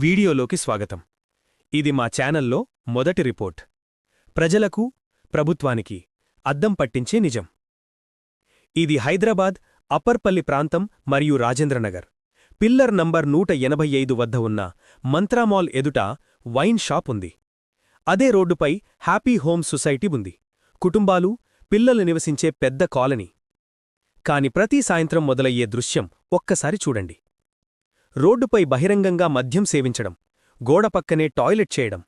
వీడియోలోకి స్వాగతం. ఇది మా ఛానల్లో మొదటి రిపోర్ట్. ప్రజలకు, ప్రభుత్వానికి అద్దం పట్టించే నిజం. ఇది హైదరాబాద్ అప్పర్పల్లి ప్రాంతం మరియు రాజేంద్రనగర్ పిల్లర్ నంబర్ 185 వద్ద ఉన్న మంత్రామాల్ ఎదుట వైన్ షాప్ ఉంది. అదే రోడ్డుపై హ్యాపీ హోమ్ సొసైటీ ఉంది. కుటుంబాలు, పిల్లలు నివసించే పెద్ద కాలనీ. కాని ప్రతి సాయంత్రం మొదలయ్యే దృశ్యం ఒక్కసారి చూడండి. రోడ్డుపై బహిరంగంగా మద్యం సేవించడం, గోడపక్కనే టాయిలెట్ చేయడం.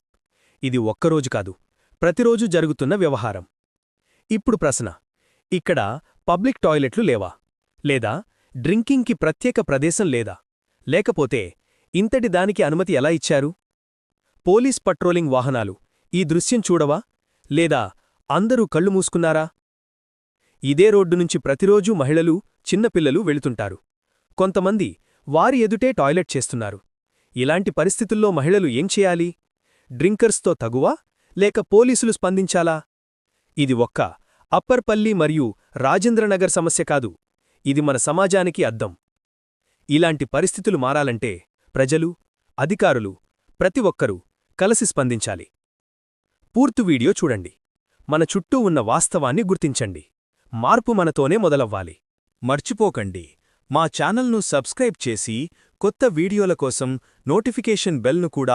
ఇది ఒక్కరోజు కాదు, ప్రతిరోజూ జరుగుతున్న వ్యవహారం. ఇప్పుడు ప్రశ్న: ఇక్కడ పబ్లిక్ టాయిలెట్లు లేవా? లేదా డ్రింకింగ్కి ప్రత్యేక ప్రదేశం లేదా? లేకపోతే ఇంతటి దానికి అనుమతి ఎలా ఇచ్చారు? పోలీస్ పట్రోలింగ్ వాహనాలు ఈ దృశ్యం చూడవా? లేదా అందరూ కళ్ళు మూసుకున్నారా? ఇదే రోడ్డు నుంచి ప్రతిరోజూ మహిళలు, చిన్నపిల్లలు వెళుతుంటారు. కొంతమంది వారి ఎదుటే టాయిలెట్ చేస్తున్నారు. ఇలాంటి పరిస్థితుల్లో మహిళలు ఏం చేయాలి? డ్రింకర్స్తో తగువా, లేక పోలీసులు స్పందించాలా? ఇది ఒక్క అప్పర్పల్లి మరియు రాజేంద్రనగర్ సమస్య కాదు, ఇది మన సమాజానికి అద్దం. ఇలాంటి పరిస్థితులు మారాలంటే ప్రజలు, అధికారులు, ప్రతి ఒక్కరూ కలసి స్పందించాలి. పూర్తి వీడియో చూడండి. మన చుట్టూ ఉన్న వాస్తవాన్ని గుర్తించండి. మార్పు మనతోనే మొదలవ్వాలి. మర్చిపోకండి, మా ఛానల్ను సబ్స్క్రైబ్ చేసి కొత్త వీడియోల కోసం నోటిఫికేషన్ బెల్ను కూడా